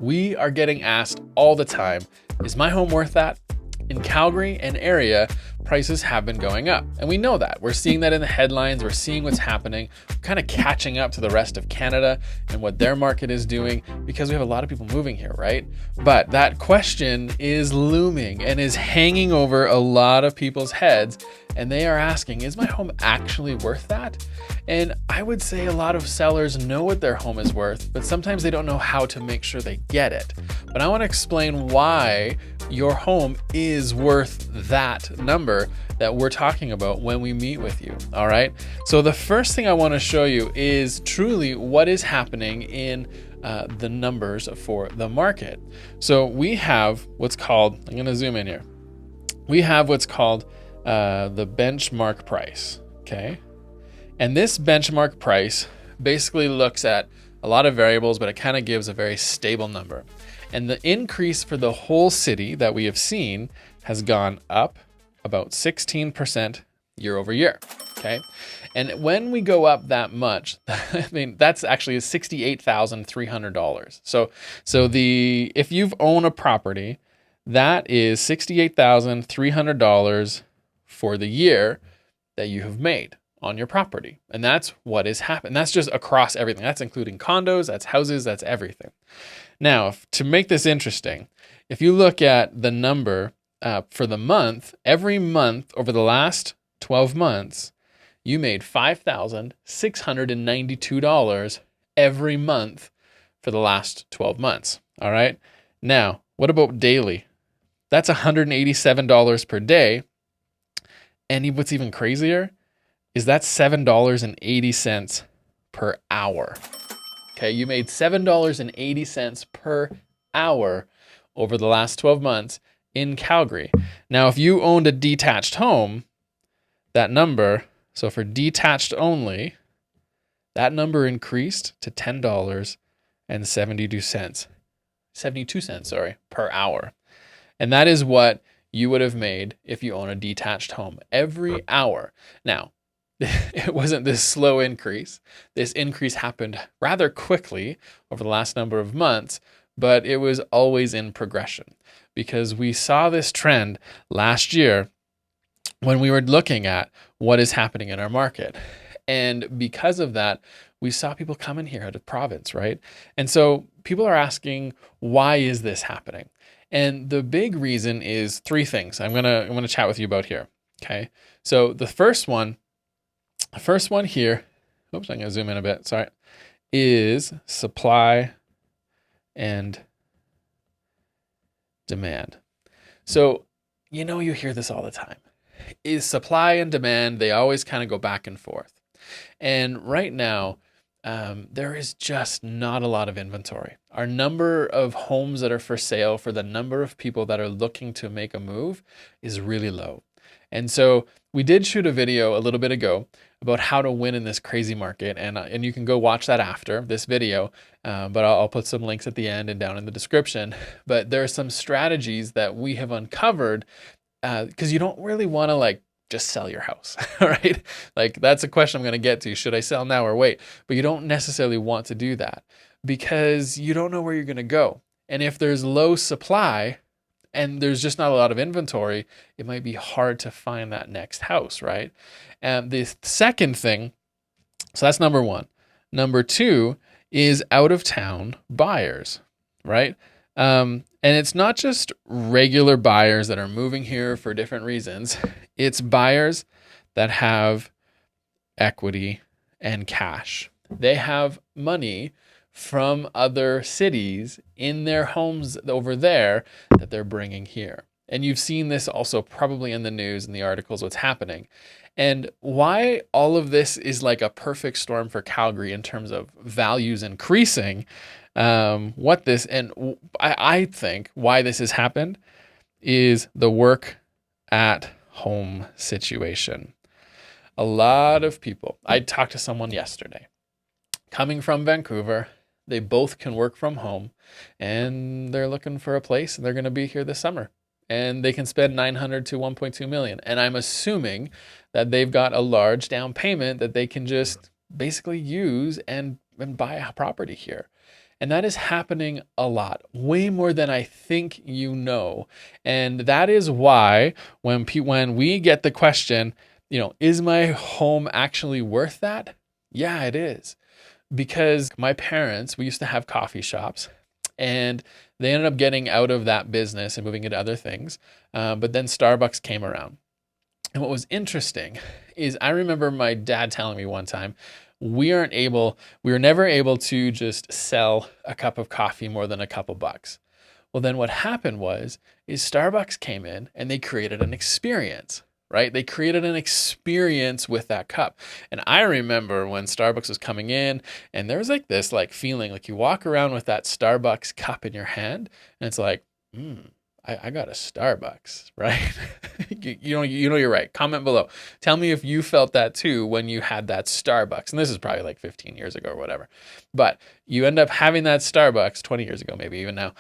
We are getting asked all the time, is my home worth that? In Calgary and area, prices have been going up. And we know that. We're seeing that in the headlines. We're seeing what's happening. We're kind of catching up to the rest of Canada and what their market is doing because we have a lot of people moving here, right? But that question is looming and is hanging over a lot of people's heads. And they are asking, is my home actually worth that? And I would say a lot of sellers know what their home is worth, but sometimes they don't know how to make sure they get it. But I want to explain why your home is worth that number that we're talking about when we meet with you. All right. So the first thing I want to show you is truly what is happening in the numbers for the market. So we have what's called, I'm going to zoom in here. We have what's called the benchmark price. Okay. And this benchmark price basically looks at a lot of variables, but it kind of gives a very stable number. And the increase for the whole city that we have seen has gone up about 16% year over year. Okay. And when we go up that much, I mean, that's actually $68,300. So if you've owned a property, that is $68,300 for the year that you have made on your property. And that's what is happening. That's just across everything. That's including condos, that's houses, that's everything. Now, to make this interesting, if you look at the number for the month, every month over the last 12 months, you made $5,692 every month for the last 12 months. All right. Now, what about daily? That's $187 per day. And what's even crazier is that's $7.80 per hour. Okay, you made $7.80 per hour over the last 12 months in Calgary. Now, if you owned a detached home, that number, so for detached only, that number increased to $10.72 per hour. And that is what you would have made if you own a detached home every hour. Now, it wasn't this slow increase. This increase happened rather quickly over the last number of months, but it was always in progression because we saw this trend last year when we were looking at what is happening in our market. And because of that, we saw people come in here out of province, right? And so people are asking, why is this happening? And the big reason is three things I'm gonna chat with you about here. Okay. So the first one here, oops, I'm going to zoom in a bit, sorry, is supply and demand. So, you hear this all the time. Is supply and demand, they always kind of go back and forth. And right now, there is just not a lot of inventory. Our number of homes that are for sale for the number of people that are looking to make a move is really low. And so we did shoot a video a little bit ago about how to win in this crazy market. And you can go watch that after this video, but I'll put some links at the end and down in the description. But there are some strategies that we have uncovered because you don't really want to just sell your house, right? That's a question I'm going to get to. Should I sell now or wait? But you don't necessarily want to do that because you don't know where you're going to go. And if there's low supply, and there's just not a lot of inventory, it might be hard to find that next house, right? And the second thing, so that's number one. Number two is out of town buyers, right? And it's not just regular buyers that are moving here for different reasons. It's buyers that have equity and cash. They have money from other cities in their homes over there that they're bringing here. And you've seen this also probably in the news and the articles, what's happening. And why all of this is like a perfect storm for Calgary in terms of values increasing, I think why this has happened is the work at home situation. A lot of people, I talked to someone yesterday coming from Vancouver. They both can work from home and they're looking for a place and they're going to be here this summer and they can spend 900 to 1.2 million. And I'm assuming that they've got a large down payment that they can just basically use and buy a property here. And that is happening a lot, way more than I think you know. And that is why when we get the question, is my home actually worth that? Yeah, it is. Because my parents, we used to have coffee shops, and they ended up getting out of that business and moving into other things. But then Starbucks came around. And what was interesting is I remember my dad telling me one time, we were never able to just sell a cup of coffee more than a couple bucks. Well, then what happened is Starbucks came in and they created an experience, right? They created an experience with that cup. And I remember when Starbucks was coming in and there was this feeling like you walk around with that Starbucks cup in your hand and it's like, I got a Starbucks, right? You're right. Comment below. Tell me if you felt that too when you had that Starbucks. And this is probably 15 years ago or whatever. But you end up having that Starbucks 20 years ago, maybe even now.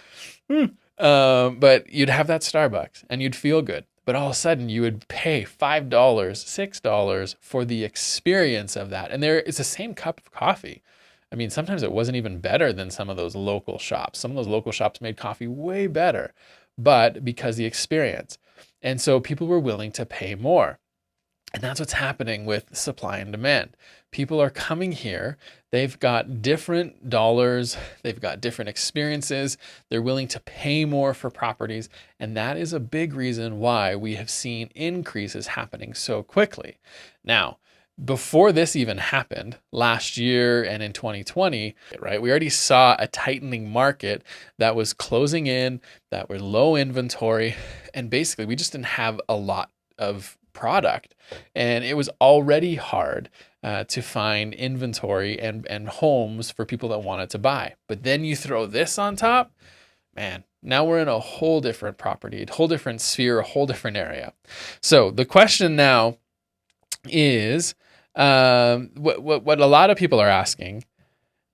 But you'd have that Starbucks and you'd feel good. But all of a sudden you would pay $5, $6 for the experience of that. And it's the same cup of coffee. I mean, sometimes it wasn't even better than some of those local shops. Some of those local shops made coffee way better, but because the experience. And so people were willing to pay more. And that's what's happening with supply and demand. People are coming here. They've got different dollars. They've got different experiences. They're willing to pay more for properties. And that is a big reason why we have seen increases happening so quickly. Now, before this even happened last year and in 2020, right, we already saw a tightening market that was closing in, that were low inventory. And basically, we just didn't have a lot of product. And it was already hard to find inventory and homes for people that wanted to buy. But then you throw this on top, man, now we're in a whole different property, a whole different sphere, a whole different area. So the question now is, what a lot of people are asking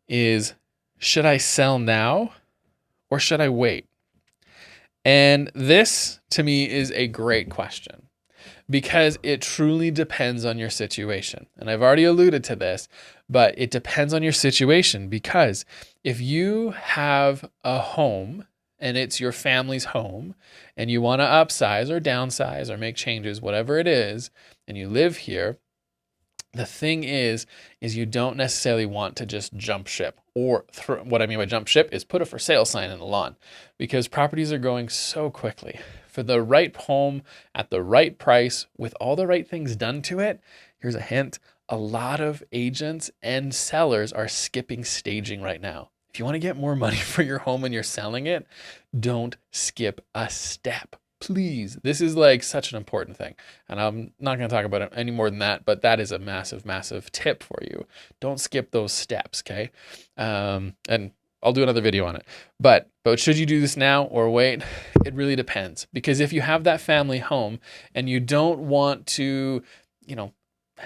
is, should I sell now or should I wait? And this to me is a great question because it truly depends on your situation. And I've already alluded to this, but it depends on your situation because if you have a home and it's your family's home and you want to upsize or downsize or make changes, whatever it is, and you live here, the thing is you don't necessarily want to just jump ship or what I mean by jump ship is put a for sale sign in the lawn because properties are going so quickly. For the right home at the right price with all the right things done to it, here's a hint, a lot of agents and sellers are skipping staging right now. If you want to get more money for your home and you're selling it, don't skip a step. Please, this is such an important thing. And I'm not going to talk about it any more than that, but that is a massive, massive tip for you. Don't skip those steps, okay? And I'll do another video on it. But should you do this now or wait? It really depends. Because if you have that family home and you don't want to,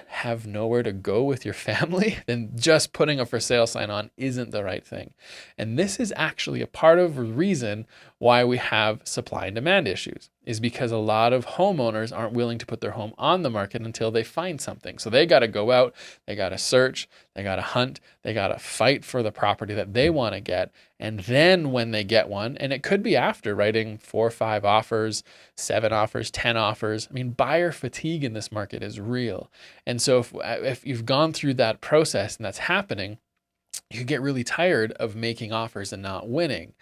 have nowhere to go with your family, then just putting a for sale sign on isn't the right thing. And this is actually a part of the reason why we have supply and demand issues, is because a lot of homeowners aren't willing to put their home on the market until they find something. So they got to go out, they got to search, they got to hunt, they got to fight for the property that they want to get. And then when they get one, and it could be after writing 4 or 5 offers, 7 offers, 10 offers. I mean, buyer fatigue in this market is real. And so if you've gone through that process and that's happening, you get really tired of making offers and not winning.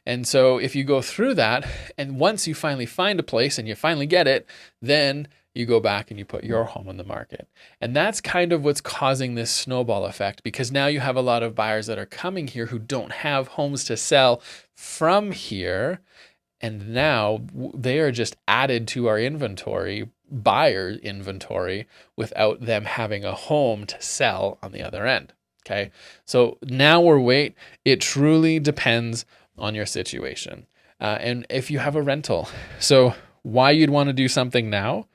And so if you go through that, and once you finally find a place and you finally get it, then you go back and you put your home on the market. And that's kind of what's causing this snowball effect, because now you have a lot of buyers that are coming here who don't have homes to sell from here. And now they are just added to our inventory, buyer inventory, without them having a home to sell on the other end. Okay. So now or wait, it truly depends on your situation. And if you have a rental, so why you'd want to do something now,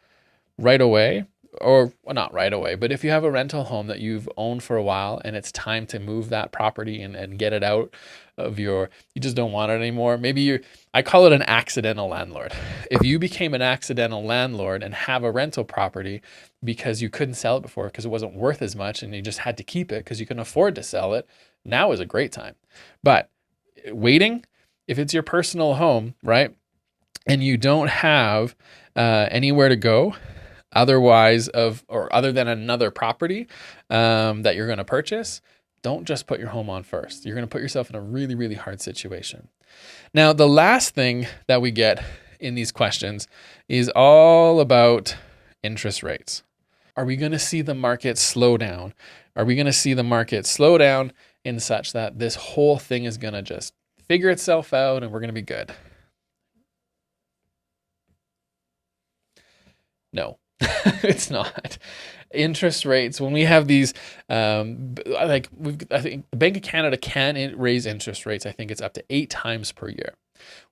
right away, or well, not right away, but if you have a rental home that you've owned for a while and it's time to move that property and get it out of you just don't want it anymore. Maybe I call it an accidental landlord. If you became an accidental landlord and have a rental property because you couldn't sell it before because it wasn't worth as much and you just had to keep it because you couldn't afford to sell it, now is a great time. But waiting, if it's your personal home, right, and you don't have anywhere to go other than another property that you're going to purchase, don't just put your home on first. You're going to put yourself in a really, really hard situation. Now, the last thing that we get in these questions is all about interest rates. Are we going to see the market slow down? Are we going to see the market slow down in such that this whole thing is going to just figure itself out and we're going to be good? No, it's not. Interest rates, when we have these, I think the Bank of Canada can raise interest rates. I think it's up to 8 times per year.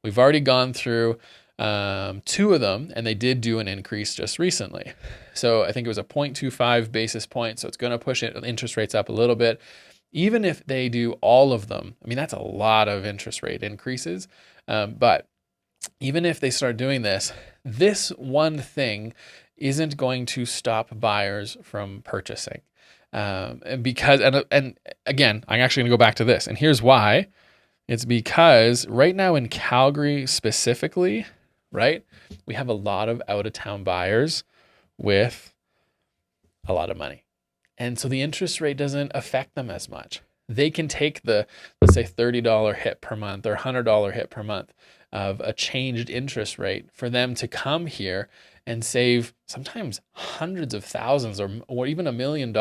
We've already gone through 2 of them, and they did do an increase just recently. So I think it was a 0.25 basis point. So it's going to push interest rates up a little bit. Even if they do all of them, I mean, that's a lot of interest rate increases. But even if they start doing this one thing isn't going to stop buyers from purchasing. And again, I'm actually going to go back to this. And here's why. It's because right now in Calgary specifically, right, we have a lot of out-of-town buyers with a lot of money. And so the interest rate doesn't affect them as much. They can take the, let's say, $30 hit per month or $100 hit per month of a changed interest rate for them to come here and save sometimes hundreds of thousands or even $1 million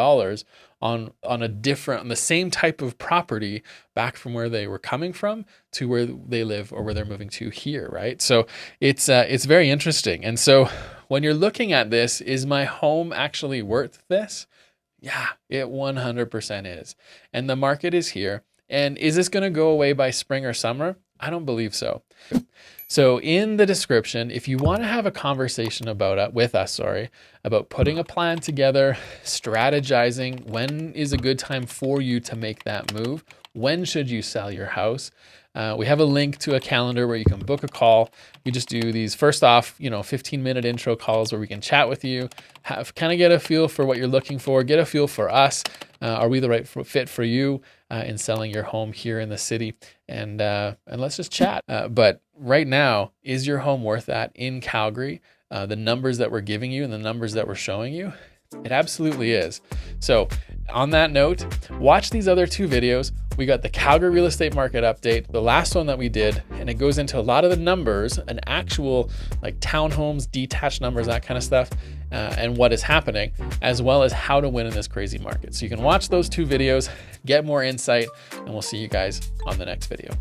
on the same type of property back from where they were coming from to where they live or where they're moving to here, right? So it's very interesting. And so when you're looking at this, is my home actually worth this? Yeah, it 100% is. And the market is here. And is this going to go away by spring or summer? I don't believe so. So in the description, if you want to have a conversation about putting a plan together, strategizing, when is a good time for you to make that move? When should you sell your house? We have a link to a calendar where you can book a call. You just do these, first off, 15-minute intro calls where we can chat with you, kind of get a feel for what you're looking for, get a feel for us. Are we the right fit for you in selling your home here in the city? And let's just chat. But right now, is your home worth that in Calgary? The numbers that we're giving you and the numbers that we're showing you, it absolutely is. So on that note, watch these other 2 videos. We got the Calgary real estate market update, the last one that we did, and it goes into a lot of the numbers, an actual like townhomes, detached numbers, that kind of stuff, and what is happening, as well as how to win in this crazy market. So you can watch those 2 videos, get more insight, and we'll see you guys on the next video.